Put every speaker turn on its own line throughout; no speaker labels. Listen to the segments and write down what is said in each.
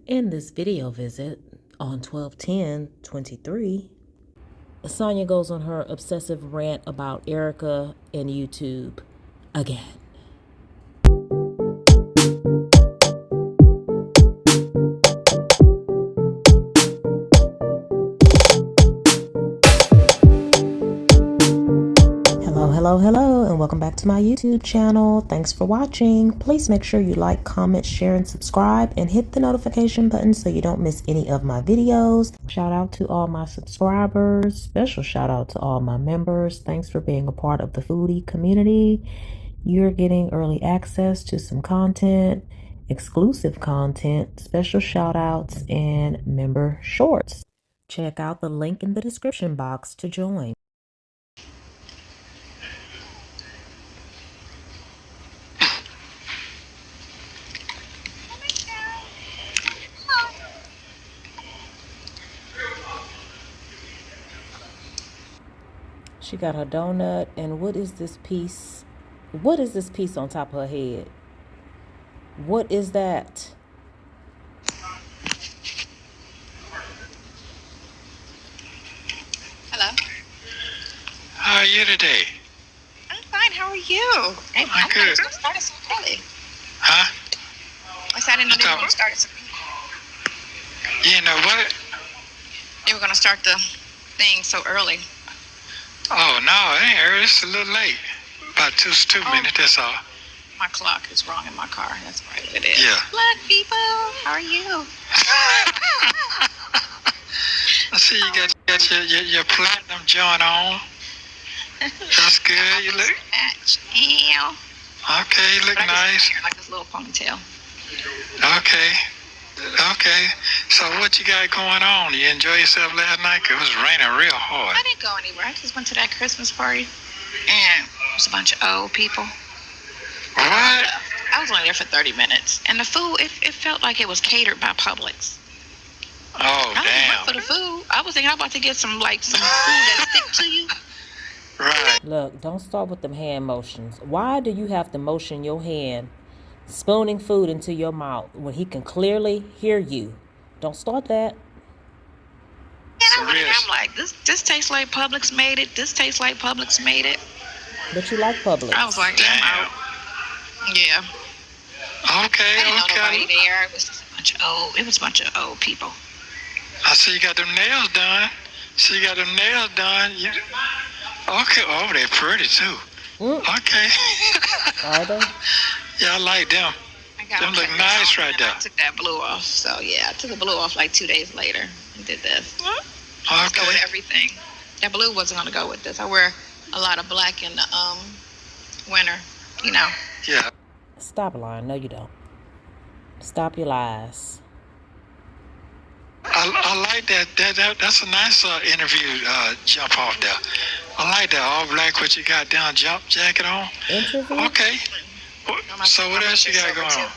In this video visit on 12/10/23, Sonya goes on her obsessive rant about Erica and YouTube again. Hello, and welcome back to my YouTube channel. Thanks for watching. Please make sure you like, comment, share, and subscribe, and hit the notification button so you don't miss any of my videos. Shout out to all my subscribers. Special shout out to all my members. Thanks for being a part of the foodie community. You're getting early access to some content, exclusive content, special shout outs, and member shorts. Check out the link in the description box to join. She got her donut, and what is this piece? What is this piece on top of her head? What is that?
Hello.
How are you today?
I'm fine. How are you?
I'm good.
I started so early.
Huh?
I said I didn't know they were going to start so early.
You know what?
They were going to start the thing so early.
Oh, no, it ain't early. It's a little late. About two minutes, that's all.
My clock is wrong in my car. That's right, it is.
Yeah.
Black people, how are you?
I see you got your platinum joint on. That's good. You look...
Ew.
Okay, you look nice.
Like this little ponytail.
Okay. So what you got going on? You enjoy yourself last night? It was raining real hard.
I didn't go anywhere. I just went to that Christmas party. And it was a bunch of old people.
What?
I was only there for 30 minutes. And the food, it felt like it was catered by Publix.
Oh,
I
damn.
went for the food. I was thinking I'm about to get some food that stick to you.
Right.
Look, don't start with them hand motions. Why do you have to motion your hand, spooning food into your mouth when he can clearly hear you? Don't start that.
And I'm like, this tastes like Publix made it. This tastes like Publix made it.
But you like Publix.
I was like, damn. I'm out. Yeah.
Okay.
I didn't know nobody there. It was just a bunch of old people.
I see you got them nails done. Okay. Oh, they're pretty too. Okay.
Are they?
Yeah, I like them. Them look nice right there.
I took that blue off. So yeah, I took the blue off like 2 days later and did this.
Okay.
Go with everything. That blue wasn't gonna go with this. I wear a lot of black in the winter, you know.
Yeah.
Stop lying. No, you don't. Stop your lies.
I like that. That's a nice interview jump off there. I like that all black with your goddamn jump jacket on.
Interview?
Okay. So what else you got going on?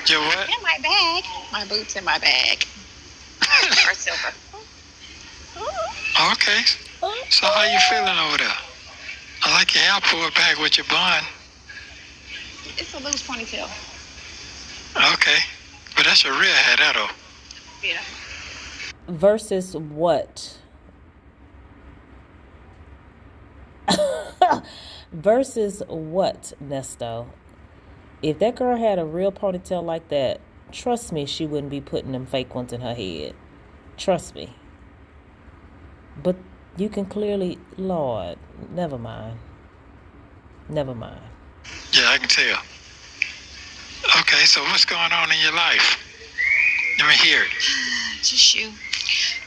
Your what?
In my bag. My boots in my bag. Are silver.
Okay. So how you feeling over there? I like your hair pulled back with your bun.
It's a loose ponytail.
Okay.
But that's your real hair, that though.
Yeah.
Versus what? Versus what, Nesto? If that girl had a real ponytail like that, trust me, she wouldn't be putting them fake ones in her head. Trust me. But you can clearly, Lord, never mind.
Yeah, I can tell. Okay, so what's going on in your life? Let me hear it.
Just you.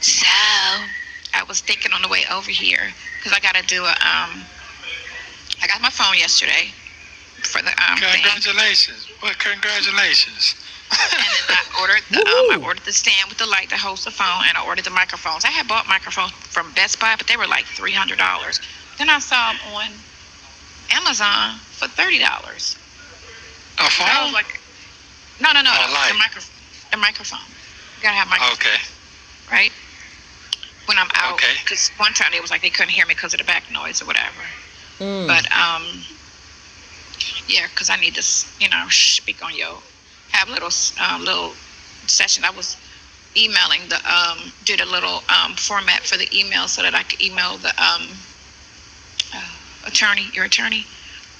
So, I was thinking on the way over here, because I got to do I got my phone yesterday for the
Congratulations.
thing.
Well, congratulations.
And then I ordered the stand with the light that holds the phone, and I ordered the microphones. I had bought microphones from Best Buy, but they were like $300. Then I saw them on Amazon for $30.
A phone?
So I was like, no, the microphone. You gotta have microphone.
Okay.
Right? When I'm out.
Okay.
Because one time it was like they couldn't hear me because of the back noise or whatever. But, yeah, because I need to, speak on have little session. I was emailing did a little format for the email so that I could email the your attorney.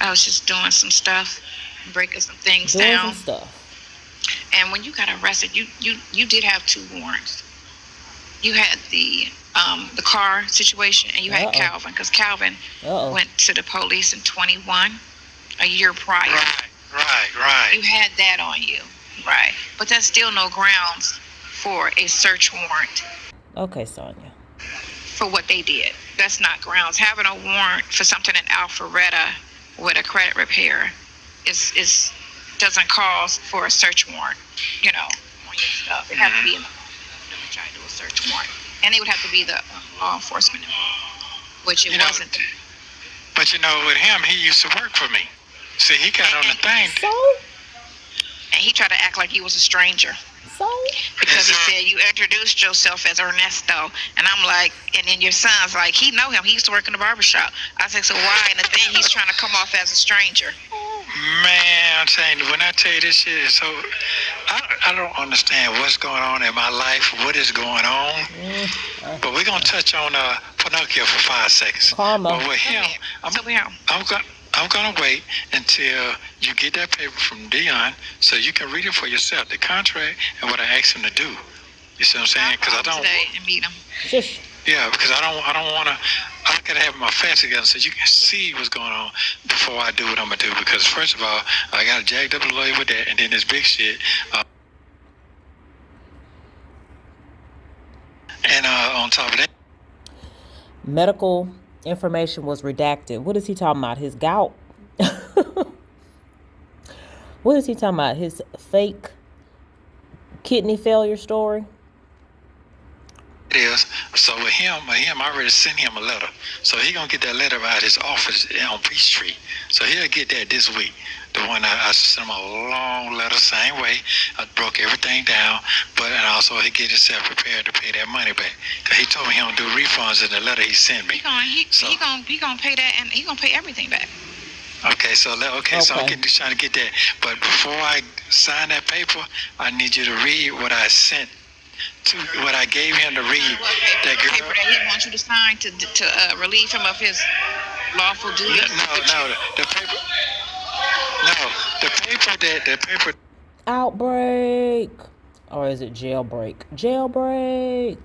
I was just doing some stuff, breaking some things down. And when you got arrested, you did have 2 warrants. You had the car situation, and you had Calvin, because Calvin went to the police in 21, a year prior.
Right.
You had that on you, right? But that's still no grounds for a search warrant.
Okay, Sonya.
For what they did, that's not grounds. Having a warrant for something in Alpharetta with a credit repair is doesn't cause for a search warrant. On your stuff. It has to be in the try to do a search warrant, and it would have to be the law enforcement involved, which it wasn't.
But with him, he used to work for me. See, he got on the thing.
And he tried to act like he was a stranger. Because he said you introduced yourself as Ernesto, and I'm like, and then your son's like, he know him. He used to work in the barbershop. I said, so why? And then he's trying to come off as a stranger.
Man, I'm saying, when I tell you this shit, so I don't understand what's going on in my life, what is going on. But we're gonna touch on Pinocchio for 5 seconds.
Karma.
But with him, I'm gonna wait until you get that paper from Dion so you can read it for yourself, the contract and what I asked him to do. You see what I'm saying? Because I don't
today and meet him.
Yeah, because I don't want to. I gotta have my facts together so you can see what's going on before I do what I'm gonna do. Because first of all, I got jacked up a lawyer with that, and then this big shit. And on top of that,
medical information was redacted. What is he talking about? His gout? What is he talking about? His fake kidney failure story?
it is. So with him, I already sent him a letter. So he gonna get that letter out of his office on Peachtree. So he'll get that this week. The one I sent him a long letter, same way. I broke everything down, and also he get himself prepared to pay that money back. Cause he told me he don't do refunds in the letter he sent me.
He gonna pay that, and he gonna pay everything back.
Okay, so I'm trying to get that. But before I sign that paper, I need you to read what I sent to what I gave him to read. That girl.
Paper that he wants you to sign to relieve him of his lawful duties.
The paper.
Outbreak, or is it jailbreak? Jailbreak.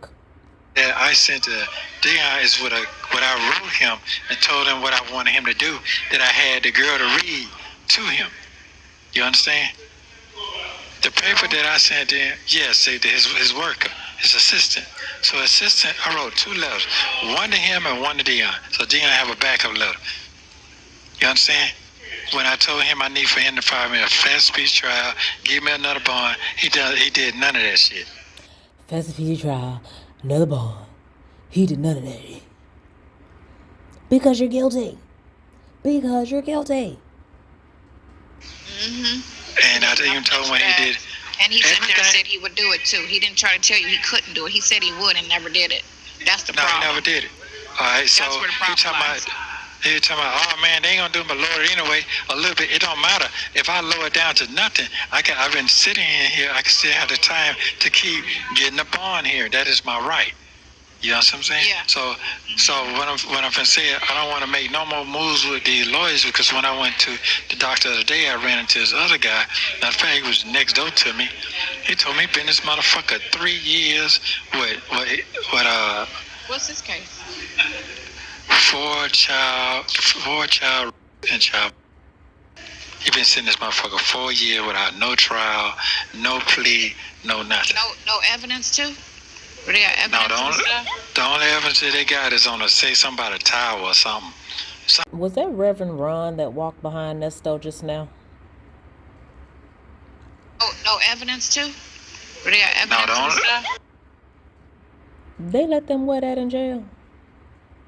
That I sent to Dion is what I wrote him and told him what I wanted him to do. That I had the girl to read to him. You understand? The paper that I sent in, yes, his worker, his assistant. So assistant, I wrote 2 letters, one to him and one to Dion. So Dion have a backup letter. You understand? When I told him I need for him to file me a fast speech trial, give me another bond, he did none of that shit.
Fast speech trial, another bond. He did none of that shit. Because you're guilty. Because you're guilty.
Mm-hmm.
And I even told him when he did.
And he sat there and said he would do it too. He didn't try to tell you he couldn't do it. He said he would and never did it. That's the problem.
No, he never did it. All right, so
that's where the problem lies.
He was talking about, oh man, they ain't gonna do it but lower it anyway. A little bit, it don't matter. If I lower it down to nothing, I've been sitting in here, I can still have the time to keep getting a bond here. That is my right. You know what I'm saying?
Yeah.
So what I'm gonna say, I don't want to make no more moves with the lawyers, because when I went to the doctor the other day, I ran into this other guy. Matter of fact, he was next door to me. He told me, been this motherfucker 3 years with
What's his case?
4 child and child. He been sitting this motherfucker 4 years without no trial, no plea, no nothing.
No evidence too? Or they got evidence
the only evidence that they got is on something about a tower or something.
Was that Reverend Ron that walked behind Nesto just now?
No evidence too? Or they got evidence
They let them wear that in jail?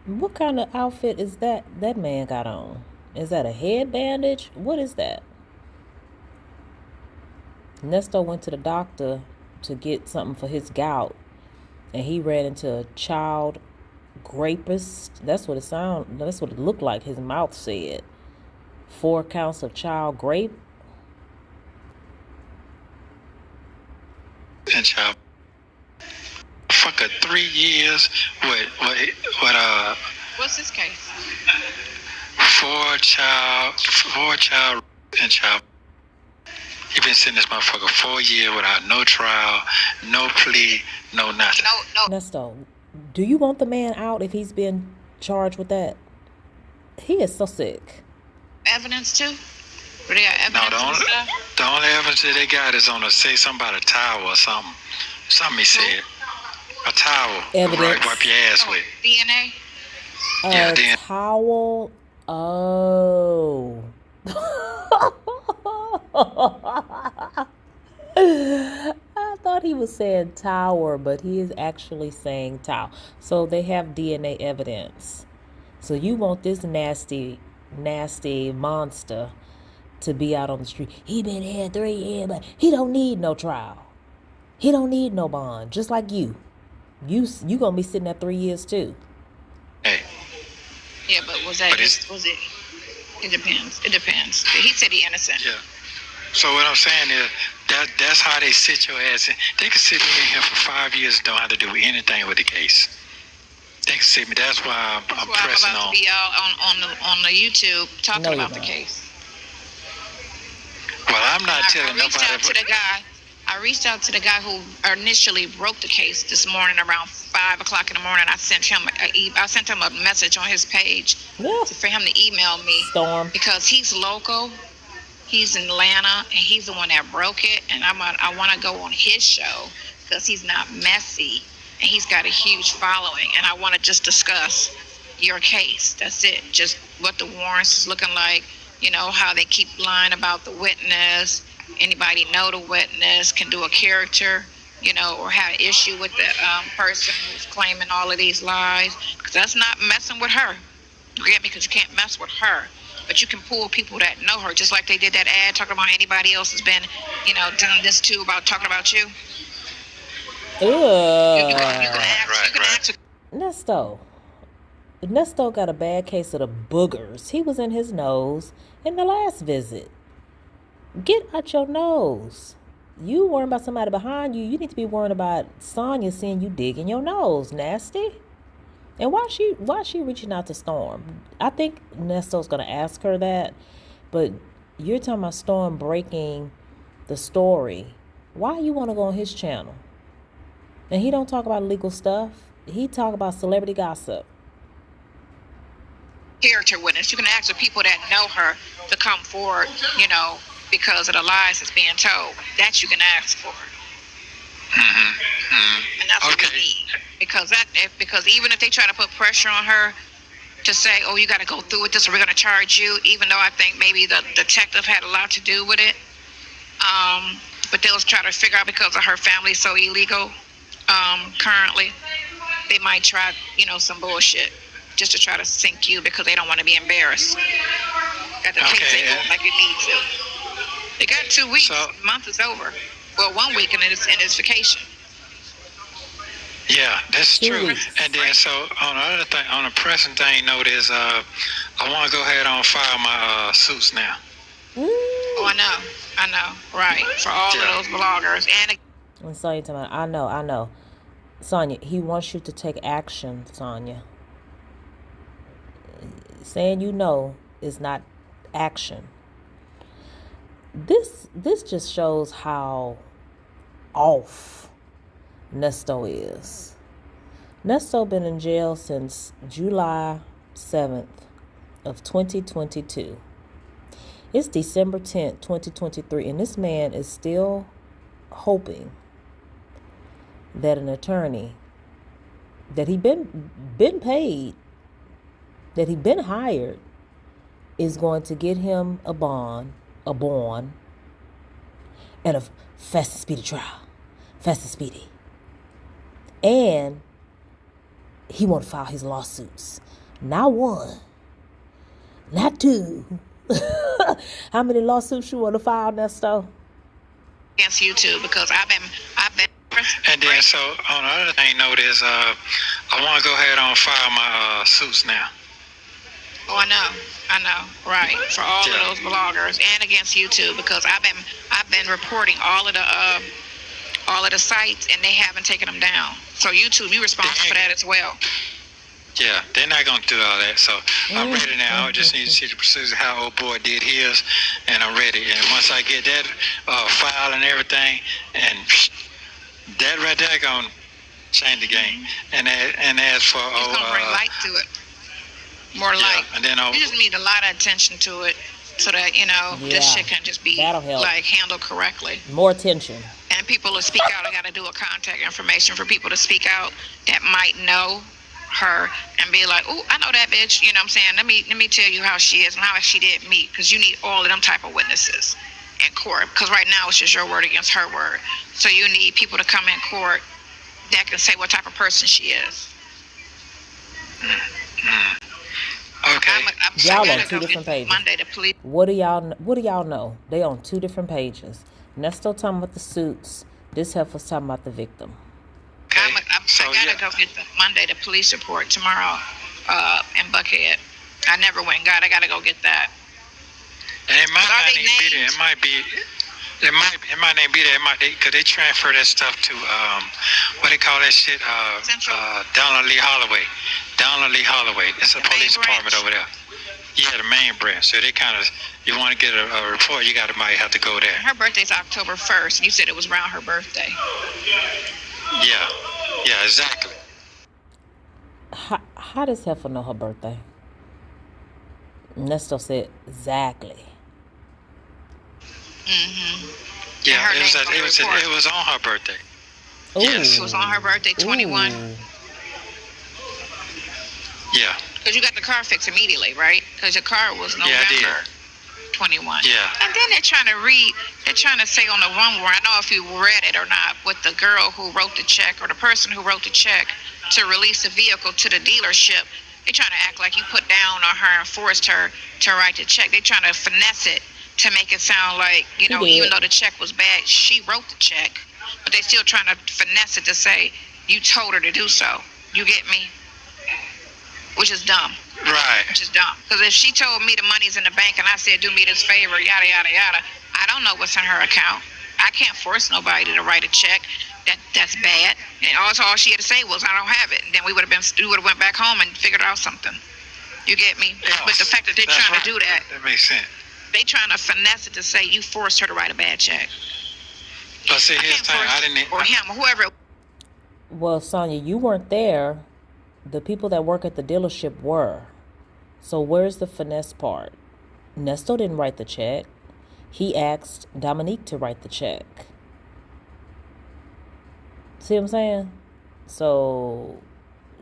What kind of outfit is that man got on? Is that a head bandage? What is that? Nesto went to the doctor to get something for his gout, and he ran into a child rapist. That's what it looked like. His mouth said 4 counts of child rape.
and child. Fucker, 3 years with
What's this case?
four child and child. He been sitting this motherfucker 4 years without no trial, no plea, no nothing.
No.
Nesto, do you want the man out if he's been charged with that? He is so sick.
Evidence too? Or they got evidence and stuff?
The only evidence that they got is on say something about a towel or something. Something he said. A towel.
Evidence.
Wipe your ass with.
DNA?
Yeah,
A towel. Oh. I thought he was saying tower, but he is actually saying towel. So they have DNA evidence. So you want this nasty monster to be out on the street. He been here 3 years, but he don't need no trial. He don't need no bond. Just like you. You gonna be sitting at 3 years too.
Hey.
Yeah, but was it? It depends. It depends. He said he innocent.
Yeah. So what I'm saying is that's how they sit your ass in. They can sit me in here for 5 years and don't have to do anything with the case. They can sit me. That's why I'm pressing
about
on.
To be out on the YouTube talking about the case.
Well, I'm not telling nobody.
I reached out to the guy who initially broke the case this morning around 5 o'clock in the morning. I sent him a message on his page for him to email me.
Storm.
Because he's local. He's in Atlanta, and he's the one that broke it. And I want to go on his show because he's not messy, and he's got a huge following. And I want to just discuss your case. That's it. Just what the warrants is looking like. You know, how they keep lying about the witness. Anybody know the witness, can do a character, you know, or have an issue with the person who's claiming all of these lies. Because that's not messing with her. You get me? Because you can't mess with her. But you can pull people that know her, just like they did that ad talking about anybody else has been, you know, done this too, about talking about you. You can ask.
Nesto got a bad case of the boogers. He was in his nose in the last visit. Get out your nose. You worrying about somebody behind you. You need to be worrying about Sonya seeing you dig in your nose. Nasty. And why she reaching out to Storm? I think Nesto's gonna ask her that, but you're talking about Storm breaking the story. Why you want to go on his channel? And he don't talk about legal stuff. He talk about celebrity gossip.
Character witness. You can ask the people that know her to come forward, you know, because of the lies that's being told. That you can ask for. And that's what we need. Because even if they try to put pressure on her to say, oh, you got to go through with this or we're going to charge you, even though I think maybe the detective had a lot to do with it. But they'll try to figure out because of her family so illegal currently, they might try, you know, some bullshit just to try to sink you because they don't want to be embarrassed. Got the case ain't going like it needs to. They got 2 weeks. The month is over. Well, 1 week and it's vacation.
Yeah, that's
2
true.
weeks.
And then so on the other thing, on the pressing thing note is I want to go ahead and file my suits now.
Oh, I know. Right. For all of those bloggers
And Sonya talking about, I know. Sonya, he wants you to take action, Sonya. Saying you know is not action. This just shows how off Nesto is. Nesto been in jail since July 7th of 2022. It's December 10th, 2023, and this man is still hoping that an attorney that he been paid, that he been hired, is going to get him a bond, and a fast and speedy trial. Fast and speedy. And he want to file his lawsuits. Not one, not two. How many lawsuits you want to file, Nesto?
against you too, because I've been.
And then so on the other thing note is I want to go ahead and file my suits now.
Oh, I know, right. For all of those bloggers and against you too, because I've been reporting all of all of the sites, and they haven't taken them down. So YouTube, you're responsible for that as well.
Yeah, they're not going to do all that. So I'm ready now. I just need to see the procedure, how old boy did his, and I'm ready. And once I get that file and everything, and that right there going to change the game. And as for...
It's going to bring light to it. More light.
And then
you just need a lot of attention to it so that, this shit can just be, like, handled correctly.
More attention.
And people to speak out. I got to do a contact information for people to speak out that might know her and be like, oh, I know that bitch. You know what I'm saying? Let me tell you how she is and how she did me, because you need all of them type of witnesses in court. Because right now it's just your word against her word. So you need people to come in court that can say what type of person she is.
Okay.
Y'all on two different pages.
Monday, the police.
What do y'all know? They on two different pages. Nesto talking about the suits. This heifer's talking about the victim.
I gotta go get the Monday the police report tomorrow in Buckhead. I never went and got. I gotta go get that.
And it might not even be there. It might be. It might not be there. It might because they transfer that stuff to what they call that shit Donald Lee Holloway. It's a police department over there. Yeah, the main branch. So they kind of, you want to get a report, might have to go there.
Her birthday's October 1st, and you said it was around her birthday.
Yeah, exactly.
How does heifer know her birthday? Nesto said exactly.
Yeah, it was on her birthday.
Ooh.
Yes.
It was on her birthday, 21.
Ooh.
Yeah.
Because you got the car fixed immediately, right? Because your car was November 21.
Yeah.
And then they're trying to say on the one where I don't know if you read it or not, with the girl who wrote the check or the person who wrote the check to release the vehicle to the dealership. They're trying to act like you put down on her and forced her to write the check. They're trying to finesse it to make it sound like, even though the check was bad, she wrote the check. But they still trying to finesse it to say you told her to do so. You get me? Which is dumb.
Right.
Which is dumb. Because if she told me the money's in the bank and I said, do me this favor, yada, yada, yada, I don't know what's in her account. I can't force nobody to write a check. That's bad. And also all she had to say was, I don't have it. And then we would have went back home and figured out something. You get me?
Yes.
But the fact that they're trying to do that.
That makes sense.
They trying to finesse it to say you forced her to write a bad check.
But see, here's the thing. I didn't.
Or him, or whoever.
Well, Sonya, you weren't there. The people that work at the dealership were. So where's the finesse part? Nesto didn't write the check. He asked Dominique to write the check. See what I'm saying? So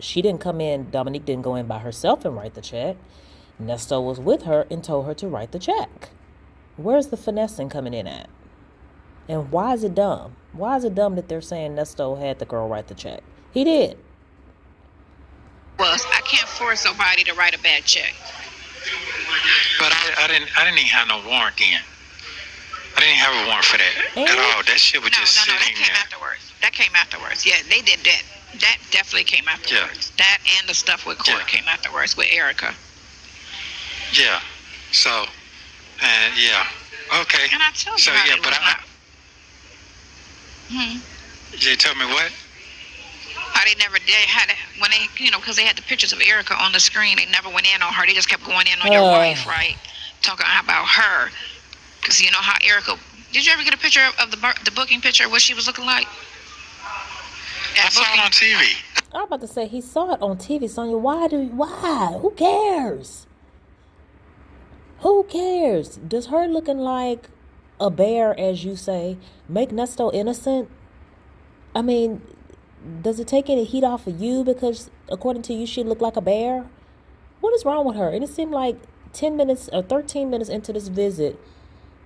she didn't come in. Dominique didn't go in by herself and write the check. Nesto was with her and told her to write the check. Where's the finessing coming in at? And why is it dumb? Why is it dumb that they're saying Nesto had the girl write the check? He did.
I can't force somebody to write a bad check.
But I didn't even have no warrant then. I didn't have a warrant for that at all. That shit was just sitting there.
That came afterwards. Yeah, they did that. That definitely came afterwards. Yeah. That and the stuff with court came afterwards with Erica.
Yeah. So, yeah. Okay.
And I told you
They told me what?
How they never did had it when they, because they had the pictures of Erica on the screen. They never went in on her. They just kept going in on your wife, right? Talking about her, because you know how Erica. Did you ever get a picture of the booking picture of what she was looking like?
I saw it on TV.
I was about to say he saw it on TV, Sonya. Why? Who cares? Who cares? Does her looking like a bear, as you say, make Nesto innocent? I mean, does it take any heat off of you because, according to you, she looked like a bear? What is wrong with her? And it seemed like 10 minutes or 13 minutes into this visit,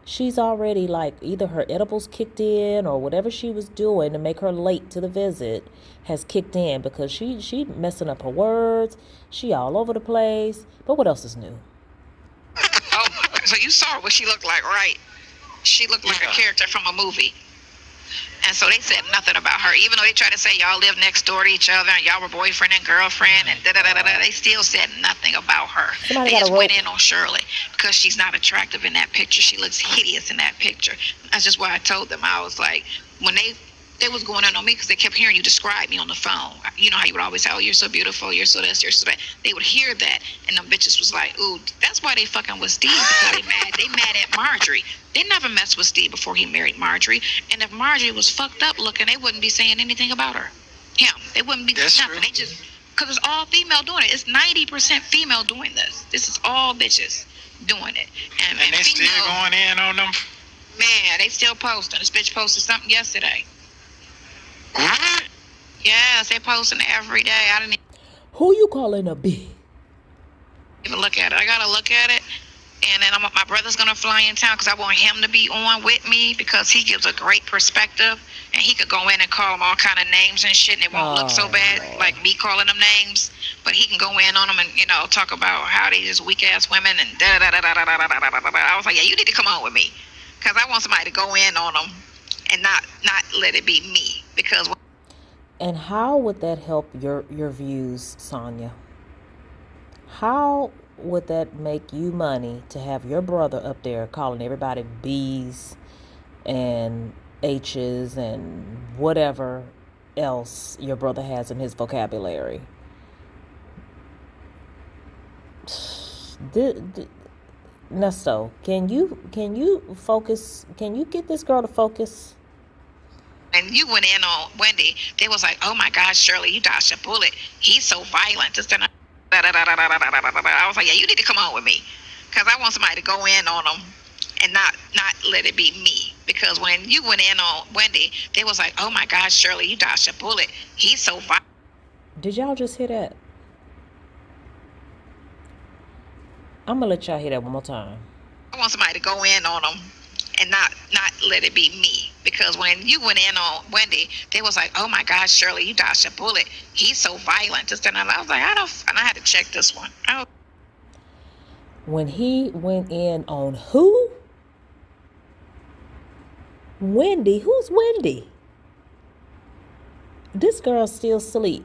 she's already like either her edibles kicked in or whatever she was doing to make her late to the visit has kicked in, because she messing up her words. She all over the place. But what else is new?
Oh, so you saw what she looked like, right? She looked like a character from a movie. And so they said nothing about her, even though they tried to say y'all live next door to each other and y'all were boyfriend and girlfriend and da-da-da-da-da. They still said nothing about her. They just went in on Shirley because she's not attractive in that picture. She looks hideous in that picture. That's just why I told them. I was like, when they they was going on me because they kept hearing you describe me on the phone. You know how you would always say, oh, you're so beautiful, you're so this, you're so that. They would hear that, and them bitches was like, ooh, that's why they fucking with Steve, because they mad at Marjorie. They never messed with Steve before he married Marjorie, and if Marjorie was fucked up looking, they wouldn't be saying anything about her. Him. They wouldn't be
That's
nothing.
true.
They just, because it's all female doing it. It's 90% female doing this. This is all bitches doing it. And
they
female,
still going in on them?
Man, they still posting. This bitch posted something yesterday.
What?
Yes, they posting every day. I didn't
Who you calling a B?
even look at it. I gotta look at it, and then my brother's gonna fly in town because I want him to be on with me because he gives a great perspective, and he could go in and call them all kind of names and shit, and it won't look so bad like me calling them names. But he can go in on them and talk about how they just weak ass women and da da da da da da da da da. I was like, yeah, you need to come on with me because I want somebody to go in on them and not let it be me because.
And how would that help your views, Sonya? How would that make you money to have your brother up there calling everybody B's and H's and whatever else your brother has in his vocabulary? Nesto, can you focus? Can you get this girl to focus?
And you went in on Wendy. They was like, "Oh my God, Shirley, you dodged a bullet. He's so violent." I was like, "Yeah, you need to come on with me, because I want somebody to go in on them and not let it be me." Because when you went in on Wendy, they was like, "Oh my God, Shirley, you dodged a bullet. He's so violent."
Did y'all just hear that? I'm gonna let y'all hear that one more time.
I want somebody to go in on them and not let it be me. Because when you went in on Wendy, they was like, "Oh my God, Shirley, you dodged a bullet. He's so violent." And I was like, and I had to check this one.
When he went in on who? Wendy. Who's Wendy? This girl's still asleep.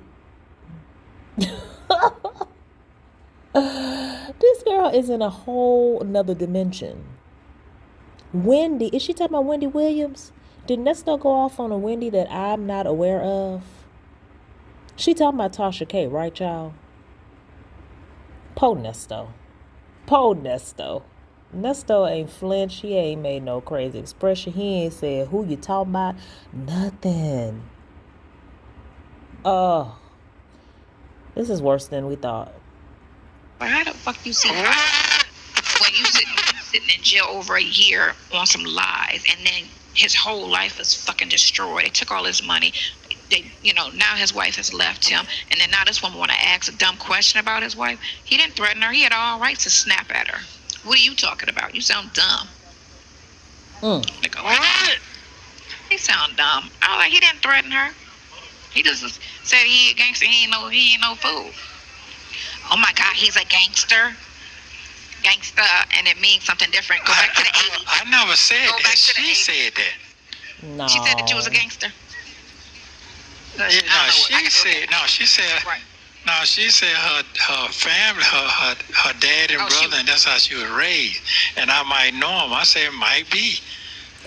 This girl is in a whole another dimension. Wendy, is she talking about Wendy Williams? Did Nesto go off on a Wendy that I'm not aware of? She talking about Tasha K, right, y'all? Po Nesto. Nesto ain't flinched. He ain't made no crazy expression. He ain't said who you talking about. Nothing. Oh, this is worse than we thought.
How the fuck you see when you sitting in jail over a year on some lies, and then his whole life is fucking destroyed. They took all his money. They, now his wife has left him, and then now this woman want to ask a dumb question about his wife. He didn't threaten her. He had all rights to snap at her. What are you talking about? You sound dumb. Nigga, what? He sound dumb. I was like, he didn't threaten her. He just said he a gangster. He ain't no fool. Oh my God, he's a gangster, and it means something different. Go back to the 80s.
I never said that. She said that.
No.
She said that you was a gangster.
She said her family, her dad and brother, and that's how she was raised. And I might know him. I said, might be.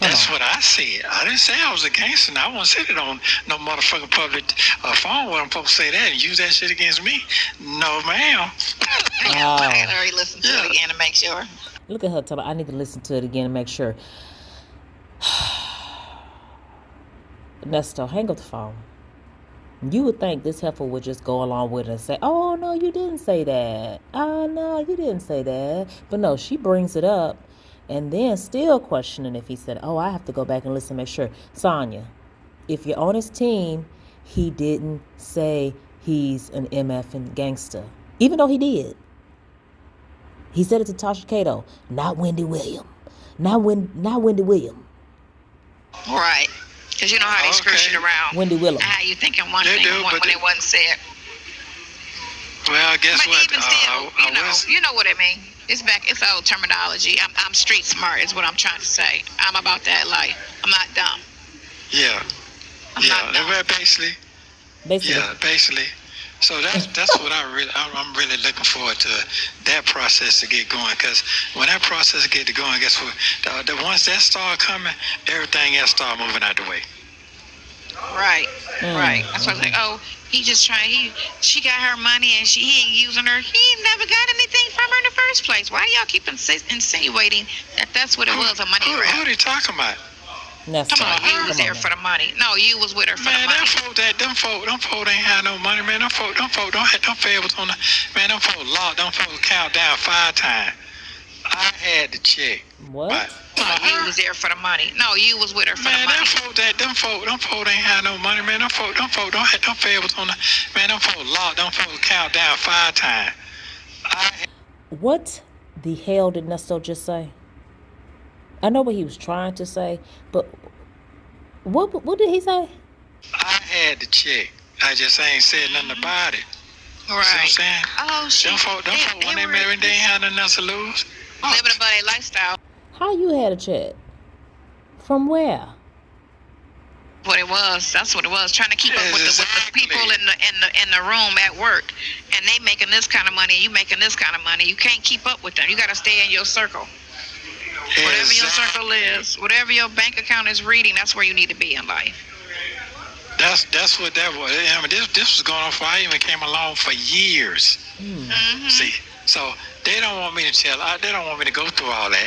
That's what I said. I didn't say I was a gangster. I won't say it on no motherfucking public phone where I'm supposed to say that and use that shit against me. No, ma'am.
I already listened to it again to make sure.
Look at her tell her, I need to listen to it again and make sure. Nesto, hang up the phone. You would think this heifer would just go along with it and say, oh, no, you didn't say that. Oh, no, you didn't say that. But no, she brings it up and then still questioning if he said, oh, I have to go back and listen and make sure. Sonya, if you're on his team, he didn't say he's an MF and gangster. Even though he did. He said it to Tasha Cato, not Wendy Williams. Not Wendy Williams.
Right. Because you know how they screw shit around.
Wendy Williams.
How you thinking one thing when it wasn't said.
Well, guess what?
Even still, you know what I mean. It's old terminology. I'm street smart is what I'm trying to say. I'm about that life. I'm not dumb.
Yeah.
I'm not dumb.
Basically. Yeah, basically. So that's what I'm really looking forward to, that process to get going. Because when that process get to going, guess what? Once that start coming, everything else start moving out the way.
Right. Right. That's why I was like, oh, he just trying. She got her money and he ain't using her. He ain't never got anything from her in the first place. Why y'all keep insinuating that that's what it was, a money grab?
Who are they talking about?
Come on, you was there for the money. No, you was with her for the money.
Man, them folk ain't had no money, man. Them folk don't have them favors on the, man. Them folk locked. Them folk count down 5 times. I had to check.
What?
You was there for the money. No, you was with her for the money.
Man, them folk ain't had no money, man. Them folk don't have them favors on the, man. Them folk locked. Them folk count down 5 times.
What the hell did Nesto just say? I know what he was trying to say, but what did he say?
I had to check. I just ain't said nothing about it.
Right.
See what I'm saying?
Oh, shit.
Them folk when they married, they ain't had nothing else to lose.
Living about their lifestyle.
How you had a check? From where?
What it was, that's what it was. Trying to keep up with the people in the room at work, and they making this kind of money, you making this kind of money. You can't keep up with them. You got to stay in your circle. Whatever your circle is, whatever your bank account is reading, that's where you need to be in life.
That's what that was. I mean, this was going on before I even came along for years.
Mm-hmm.
See, so they don't want me to they don't want me to go through all that,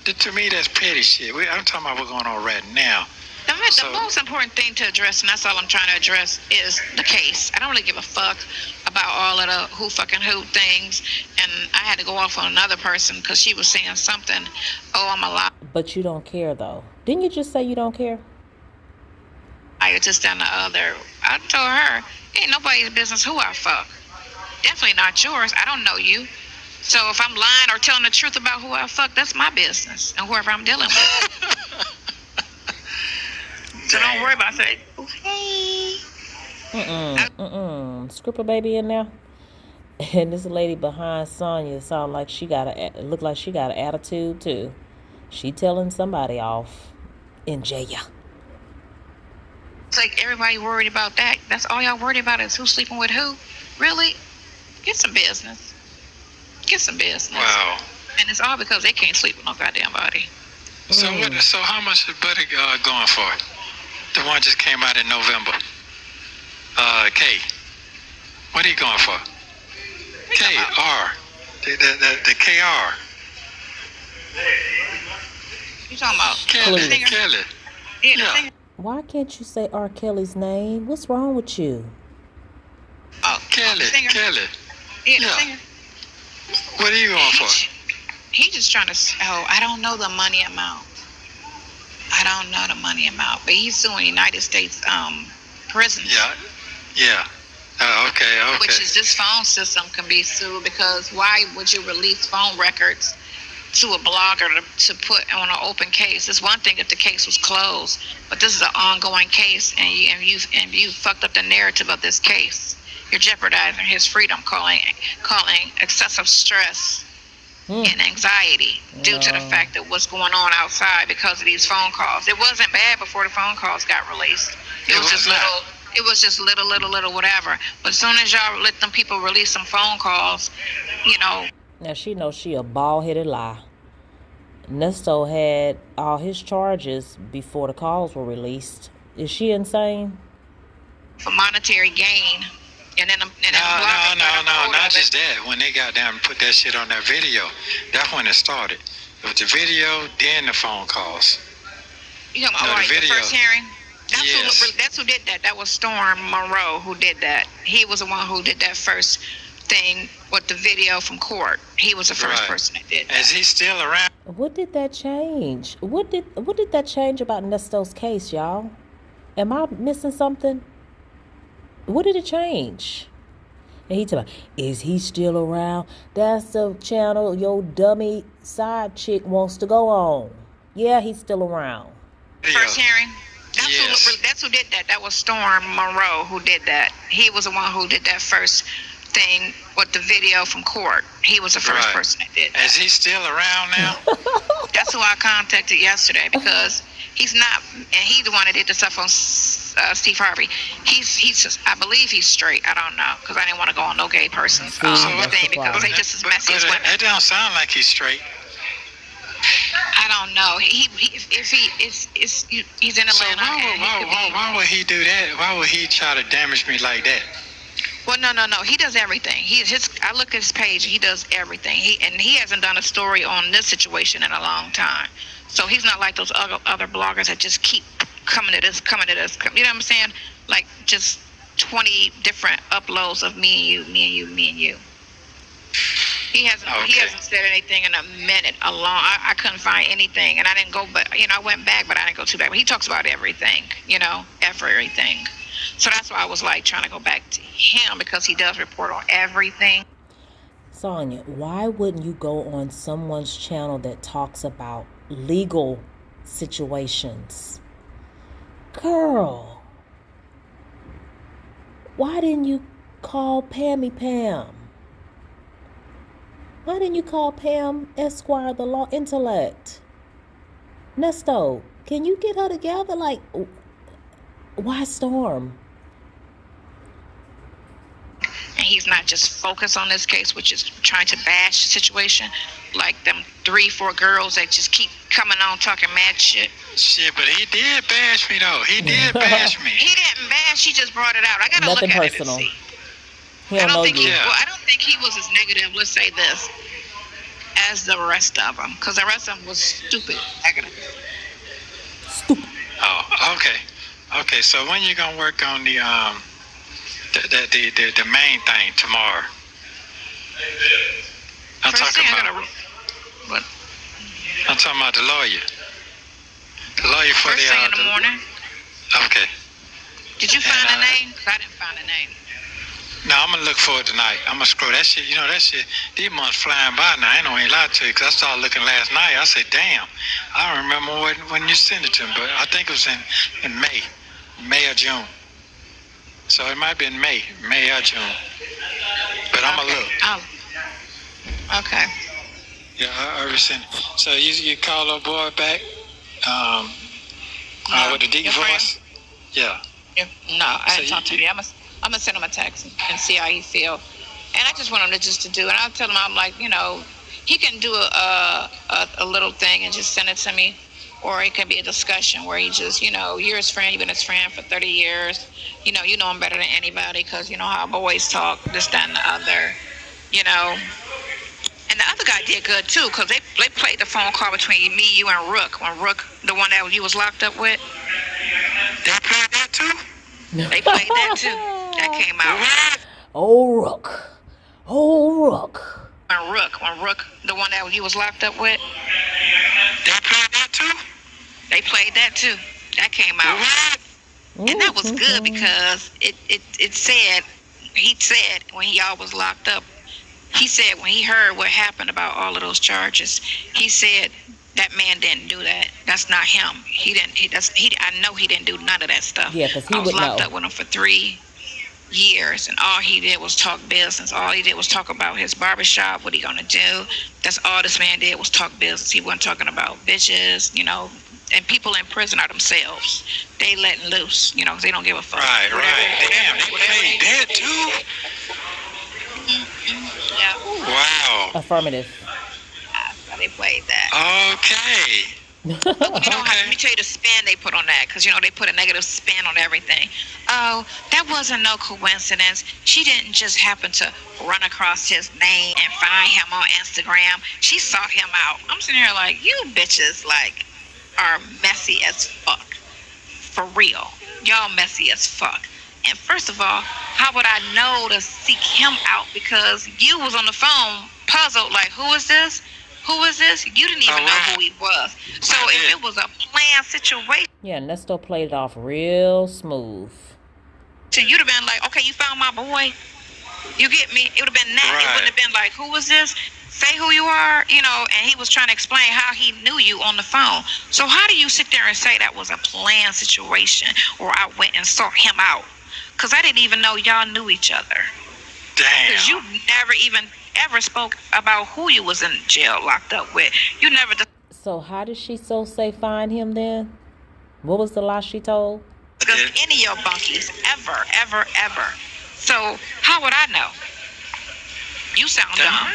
and to me that's petty shit. I'm talking about what's going on right now.
The most important thing to address, and that's all I'm trying to address, is the case. I don't really give a fuck about all of the who fucking who things. And I had to go off on another person because she was saying something. Oh, I'm a liar.
But you don't care, though. Didn't you just say you don't care?
Just than the other. I told her, ain't nobody's business who I fuck. Definitely not yours. I don't know you. So if I'm lying or telling the truth about who I fuck, that's my business and whoever I'm dealing with. So don't worry about it. Oh, hey.
Scripper baby in there. And this lady behind Sonya sound like look like she got an attitude too. She telling somebody off in jail.
It's like everybody worried about that. That's all y'all worried about is who's sleeping with who. Really? Get some business. Get some business.
Wow.
And it's all because they can't sleep with no goddamn body.
So how much is Buddy going for? The one just came out in November. K. What are you going for? KR. The KR.
You talking about
Kelly?
Yeah, the singer.
Why can't you say R. Kelly's name? What's wrong with you?
Oh,
Kelly.
Yeah, the singer.
What are you going for?
He just trying to. Oh, I don't know the money amount. But he's suing United States prisons.
Yeah. Okay.
Which is this phone system can be sued because why would you release phone records to a blogger to put on an open case? It's one thing if the case was closed, but this is an ongoing case, and you fucked up the narrative of this case. You're jeopardizing his freedom, calling excessive stress and anxiety due to the fact that what's going on outside because of these phone calls. It wasn't bad before the phone calls got released. It was just little whatever. But as soon as y'all let them people release some phone calls,
Now she knows she a bald-headed lie. Nesto had all his charges before the calls were released. Is she insane?
For monetary gain. And then
no, not just that. When they got down and put that shit on that video, that's when it started. It was the video, then the phone calls.
You know, the first hearing?
Yes.
That's who did that. That was Storm Monroe who did that. He was the one who did that first thing with the video from court. He was the first person that did that.
Is he still around?
What did that change? What did that change about Nesto's case, y'all? Am I missing something? What did it change? And he told me, is he still around? That's the channel your dummy side chick wants to go on. Yeah, he's still around.
First hearing? That's who did that. That was Storm Monroe who did that. He was the one who did that first thing with the video from court. He was the first person that did that.
Is he still around now?
That's who I contacted yesterday because he's not, and he's the one that did the stuff on Steve Harvey. He's just, I believe he's straight. I don't know because I didn't want to go on no gay person's thing because they just as messy as women.
It don't sound like he's straight.
I don't know. He's in Atlanta.
So why would he do that? Why would he try to damage me like that?
Well, no. He does everything. I look at his page. He does everything. He hasn't done a story on this situation in a long time. So he's not like those other bloggers that just keep coming at us. You know what I'm saying? Like just 20 different uploads of me and you. He hasn't said anything in a minute. I couldn't find anything, and I didn't go. But I went back, but I didn't go too back. But he talks about everything. Everything. So that's why I was like trying to go back to him, because he does report on everything.
Sonya, why wouldn't you go on someone's channel that talks about legal situations? Girl, why didn't you call Pammy Pam? Why didn't you call Pam Esquire, the law intellect? Nesto, can you get her together? Like, why Storm?
And he's not just focused on this case, which is trying to bash the situation, like them 3-4 girls that just keep coming on talking mad shit.
Shit, but he did bash me though. He did bash me.
He didn't bash. He just brought it out. I gotta
Nothing
look at
personal.
it and see.
He don't know you.
I don't think he was as negative. Let's say this, as the rest of them, because the rest of them was stupid negative.
Stupid.
Oh, okay. So when you gonna work on the main thing tomorrow? I'm talking about the lawyer. The lawyer for
first thing in the morning.
Okay.
Did you find a name? Because I didn't find a name.
No, I'm gonna look for it tonight. I'm gonna scroll that shit. That shit. These months flying by now. I ain't lie to you, because I started looking last night. I said, damn. I don't remember when you sent it to me, but I think it was in May or June. So it might be in May or June. But I'm gonna look.
Oh. Okay.
Yeah, I already sent it. So you call our boy back? With the deep voice? Yeah.
No, I didn't talk to him. I'm gonna send him a text and see how he feel. And I just want him to do. And I'll tell him, I'm like, he can do a little thing and just send it to me, or it can be a discussion where he just, you're his friend, you've been his friend for 30 years. You know him better than anybody, because you know how boys talk, this, that, and the other. And the other guy did good too, because they played the phone call between me, you, and Rook. When Rook, the one that you was locked up with,
they played that too.
They played that too. That came out.
Oh, Rook.
When Rook, the one that you was locked up with,
they played that too.
They played that too. That came out. And that was good, because it said, he said when y'all was locked up, he said when he heard what happened about all of those charges, he said that man didn't do that. That's not him. I know he didn't do none of that stuff.
Yeah, because he would know.
I was locked up with him for 3 years, and all he did was talk business. All he did was talk about his barbershop, what he gonna do. That's all this man did, was talk business. He wasn't talking about bitches, and people in prison are themselves. They letting loose, because they don't give a fuck.
Right. Damn, they played that too.
Yeah.
Wow.
Affirmative.
So they played that.
Okay.
Let me tell you the spin they put on that, because they put a negative spin on everything. Oh, that wasn't no coincidence. She didn't just happen to run across his name and find him on Instagram. She sought him out. I'm sitting here like, you bitches are messy as fuck. For real. Y'all messy as fuck. And first of all, how would I know to seek him out? Because you was on the phone puzzled, like, who is this? Who is this? You didn't even know who he was. So if it was a planned situation.
Yeah, Nesto played it off real smooth.
So you'd have been like, okay, you found my boy. You get me? It would have been that. Right. It wouldn't have been like, who is this? Say who you are, and he was trying to explain how he knew you on the phone. So how do you sit there and say that was a planned situation, or I went and sought him out? Because I didn't even know y'all knew each other.
Damn.
Because you never even ever spoke about who you was in jail locked up with. You never.
So how did she say find him then? What was the lie she told?
Because any of your bunkies ever. So how would I know? You sound dumb.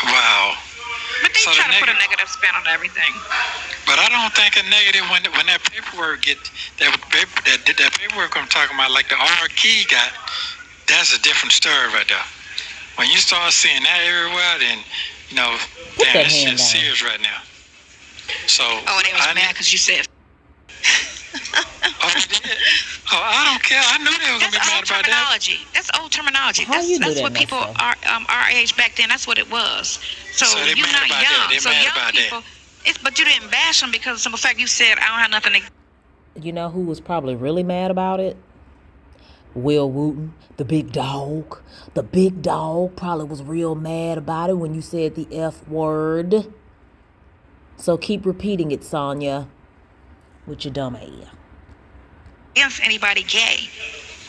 Wow.
But they try to put a negative spin on everything.
But I don't think a negative when that paperwork that paperwork I'm talking about, like the R key got, that's a different story right there. When you start seeing that everywhere, then damn, this shit's serious right now. So.
Oh, and they was mad because you said.
Oh, they did? Oh, I don't care. I knew they were gonna be mad about that.
That's old terminology.
How you knew
that's what people our age back then. That's what it was. So
they
you're
mad
not
about
young.
That. They
so
mad
young
about
people.
That.
But you didn't bash them because of the simple fact you said I don't have nothing to.
You know who was probably really mad about it? Will Wooten, the big dog. The big dog probably was real mad about it when you said the F word. So keep repeating it, Sonya, with your dumb ass.
Against anybody gay.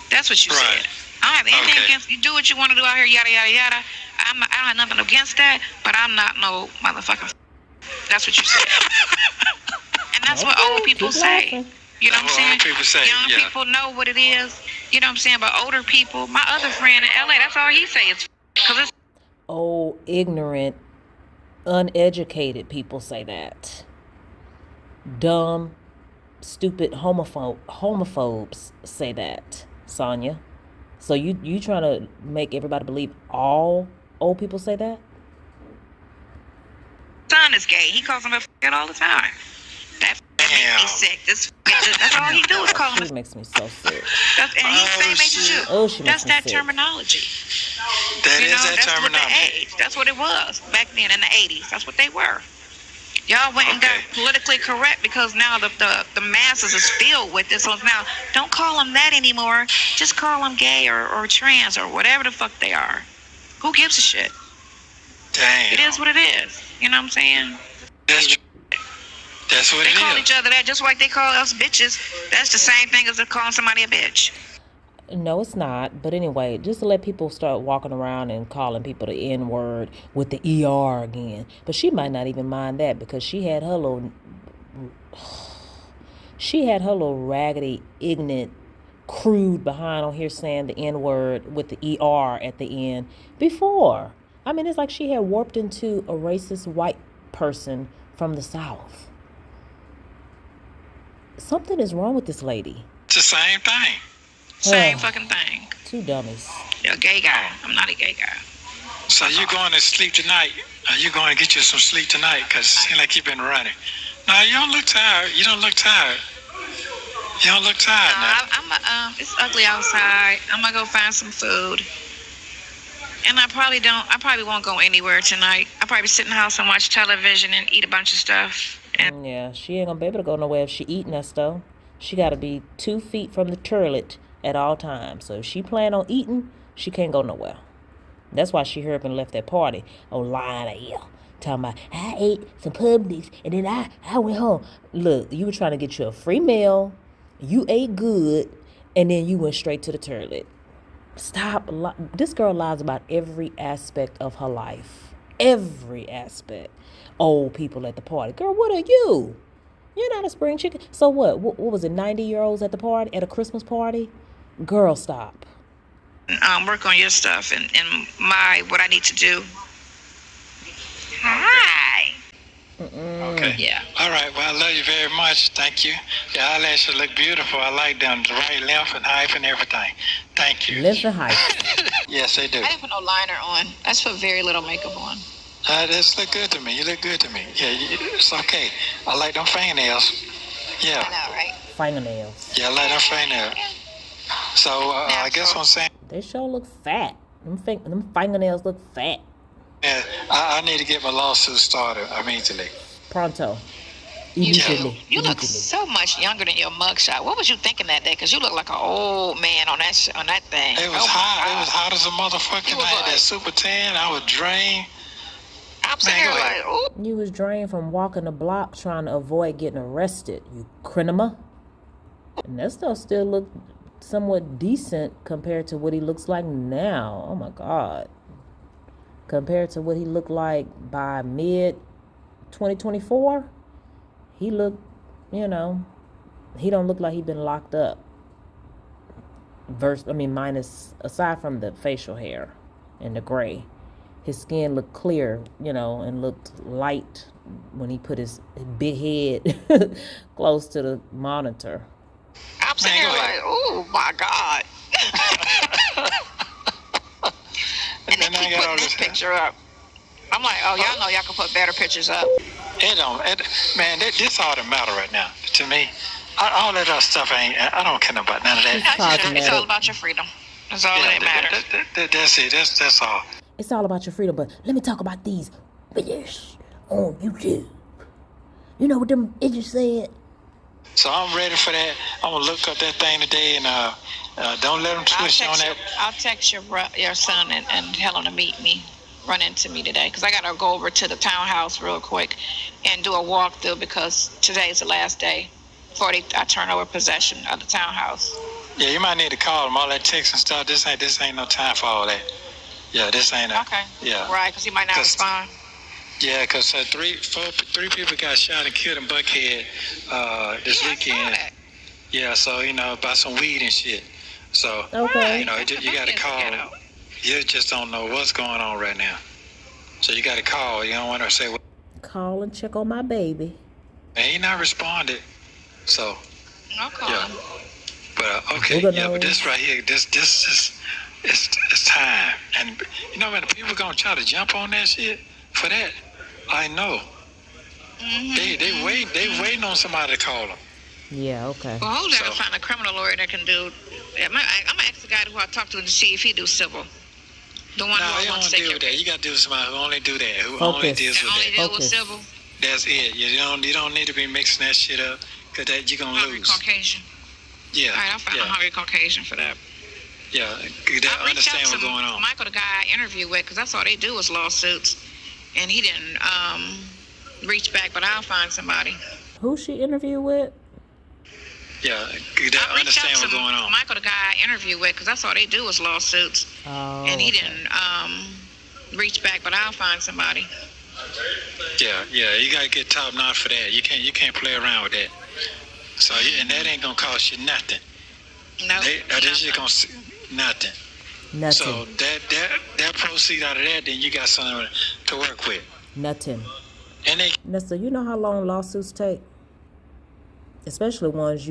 That's what you
right.
said. I don't have anything against you. Do what you want to do out here, yada yada yada. I don't have nothing against that, but I'm not no motherfucking. That's what you said. And that's what old people say. You know what I'm saying?
Old people say,
young people know what it is. You know what I'm saying? But older people, my other friend in LA, that's all he say is because it's.
Oh, ignorant, uneducated people say that. Dumb, stupid homophobes say that, Sonya. So you trying to make everybody believe all old people say that?
Son is gay. He calls him a f***ing all the time. That makes me sick. That's all he do is call him.
She makes me so sick.
And he's the same age as you.
Oh, she makes
that's
me
that
sick.
terminology.
That terminology.
What the age. That's what it was back then in the 80s. That's what they were. Y'all went and got politically correct because now the masses is filled with this. So now, don't call them that anymore. Just call them gay or trans or whatever the fuck they are. Who gives a shit?
Damn.
It is what it is. You know what I'm saying?
That's true. That's what
they
it is.
They call each other that just like they call us bitches. That's the same thing as calling somebody a bitch.
No, it's not. But anyway, just to let people start walking around and calling people the N-word with the ER again. But she might not even mind that because she had her little raggedy, ignorant, crude behind on here saying the N-word with the ER at the end before. I mean, it's like she had warped into a racist white person from the South. Something is wrong with this lady.
It's the same thing.
Same fucking thing.
Two dummies.
You're a gay guy. I'm not a gay guy.
So you going to sleep tonight? Are you going to get you some sleep tonight? Because it seems like you've been running. No, you don't look tired. You don't look tired. You don't look tired now.
It's ugly outside. I'm going to go find some food. And I probably won't go anywhere tonight. I'll probably sit in the house and watch television and eat a bunch of stuff.
Yeah, she ain't going to be able to go nowhere if she eating that stuff. She got to be 2 feet from the toilet at all times. So if she plan on eating, she can't go nowhere. That's why she hurried up and left that party. Oh, lying at you. Talking about, I ate some Publix and then I went home. Look, you were trying to get you a free meal. You ate good. And then you went straight to the toilet. Stop. This girl lies about every aspect of her life. Every aspect. Old people at the party. Girl, what are you? You're not a spring chicken. So what? What was it, 90-year-olds at the party, at a Christmas party? Girl, stop.
Work on your stuff and what I need to do. Hi.
Okay.
Yeah.
All right. Well, I love you very much. Thank you. The eyelashes look beautiful. I like them. The right length and height and everything. Thank you.
Length and height.
Yes, they do.
I didn't put no liner on. I just put very little makeup on.
This look good to me. You look good to me. Yeah, it's okay. I like them fingernails. Yeah.
I know, right?
Fingernails.
Yeah, I like them fingernails. So, I guess what I'm saying.
They sure look fat. Them fingernails look fat.
Yeah, I need to get my lawsuit started immediately.
Pronto.
Immediately. You look so much younger than your mugshot. What was you thinking that day? Because you look like an old man on that thing.
It was hot. It was hot as a motherfucker. I had that super tan. I was drained.
I'm sitting here like, ooh.
You was drained from walking the block trying to avoid getting arrested, you criminal. And that stuff still look somewhat decent compared to what he looks like now. Oh my God. Compared to what he looked like by mid-2024, he looked, he don't look like he'd been locked up. Minus, aside from the facial hair and the gray. his skin looked clear, and looked light when he put his big head close to the monitor.
I'm sitting here like, oh my God. And then keep putting this picture up. I'm like, oh, y'all know y'all can put better pictures up.
Man, this all that matter right now. To me, all that other stuff I don't care about none of that.
It's all about your freedom. That's all that matters.
That's it. That's all.
It's all about your freedom, but let me talk about these bitches on YouTube. You know what them bitches said?
So I'm ready for that. I'm going to look up that thing today, and don't let them twist on that.
I'll text your son and tell him to meet me, run into me today, because I got to go over to the townhouse real quick and do a walkthrough, because today's the last day before I turn over possession of the townhouse.
Yeah, you might need to call them. All that text and stuff, this ain't no time for all that. Yeah, this ain't
okay.
Yeah.
Right, because he might not respond.
Yeah, because three people got shot and killed in Buckhead this weekend. Yeah, so, about some weed and shit. So,
okay.
You got to call. You just don't know what's going on right now. So you got to call. You don't want to say,
call and check on my baby.
And he not responded. So,
okay.
Yeah. But, okay, yeah, but this right here, this is, it's time. And, when the people going to try to jump on that shit for that, I know. Mm-hmm. They waiting on somebody to call them.
Yeah, okay.
Well, who's going to find a criminal lawyer that can do? I'm going to ask the guy who I talked to see if he do civil. The one who wants to
deal with that. You got to do somebody who only do that. Who only deals with that.
Only deal with civil.
That's it. You don't need to be mixing that shit up, because that you're gonna lose.
Caucasian.
Yeah.
All right, I'll find a hungry Caucasian for that.
Yeah, I understand what's going on.
Michael, the guy I interviewed with, because that's all they do is lawsuits, and he didn't reach back. But I'll find somebody.
Who she interviewed with?
Yeah, I understand what's going on.
Michael, the guy I interviewed with, because that's all they do is lawsuits, and he didn't reach back. But I'll find somebody.
Yeah, you gotta get top notch for that. You can't play around with that. So and that ain't gonna cost you nothing.
No,
that's just gonna nothing. So that proceed out of that, then you got something to work with.
Nothing.
And
Nesta, you know how long lawsuits take? Especially ones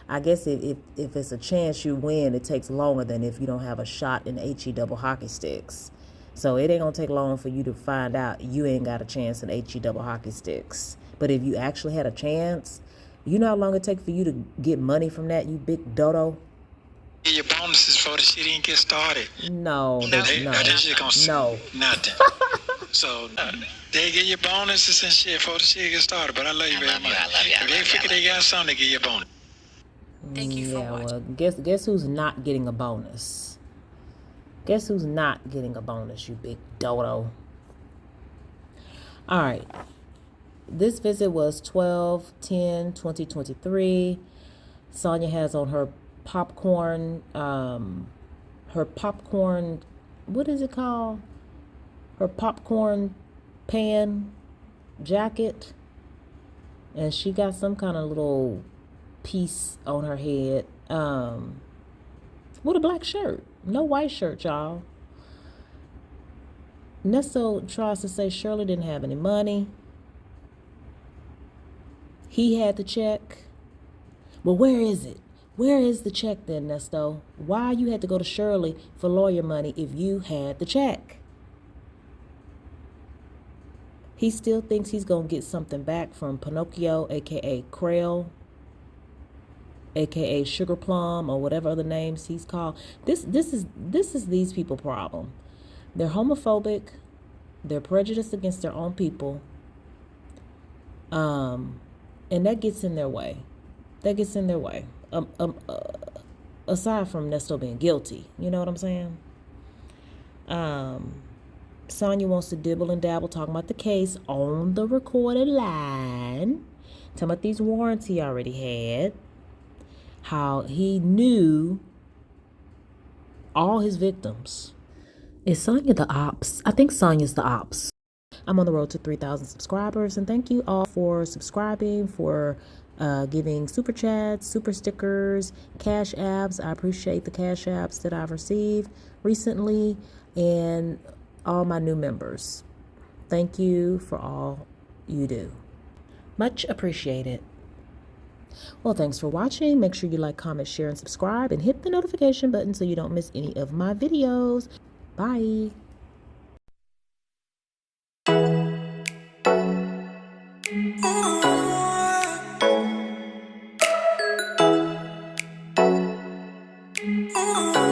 I guess if it's a chance you win, it takes longer than if you don't have a shot in HE double hockey sticks. So it ain't gonna take long for you to find out you ain't got a chance in HE double hockey sticks. But if you actually had a chance, you know how long it take for you to get money from that, you big dodo?
Get your bonuses before the shit even get started.
No.
Nothing. So they get your bonuses and shit before the shit get started. But I love you very much. If they figure they got something, they get your bonus.
Thank you for watching.
Well, guess who's not getting a bonus? Guess who's not getting a bonus, you big dodo? All right. This visit was 12/10/2023. Sonya has on her popcorn, what is it called? Her popcorn pan jacket. And she got some kind of little piece on her head. With a black shirt. No white shirt, y'all. Nesto tries to say Shirley didn't have any money. He had the check. Well, where is it? Where is the check then, Nesto? Why you had to go to Shirley for lawyer money if you had the check? He still thinks he's going to get something back from Pinocchio, a.k.a. Krail, a.k.a. Sugar Plum, or whatever other names he's called. This is these people's problem. They're homophobic. They're prejudiced against their own people. And that gets in their way. Aside from Nesto being guilty. You know what I'm saying? Sonya wants to dibble and dabble, talking about the case on the recorded line. Talking about these warrants he already had. How he knew all his victims. Is Sonya the ops? I think Sonya's the ops. I'm on the road to 3,000 subscribers, and thank you all for subscribing, for giving super chats, super stickers, cash apps. I appreciate the cash apps that I've received recently, and all my new members. Thank you for all you do. Much appreciated. Well, thanks for watching. Make sure you like, comment, share, and subscribe, and hit the notification button so you don't miss any of my videos. Bye.
Oh.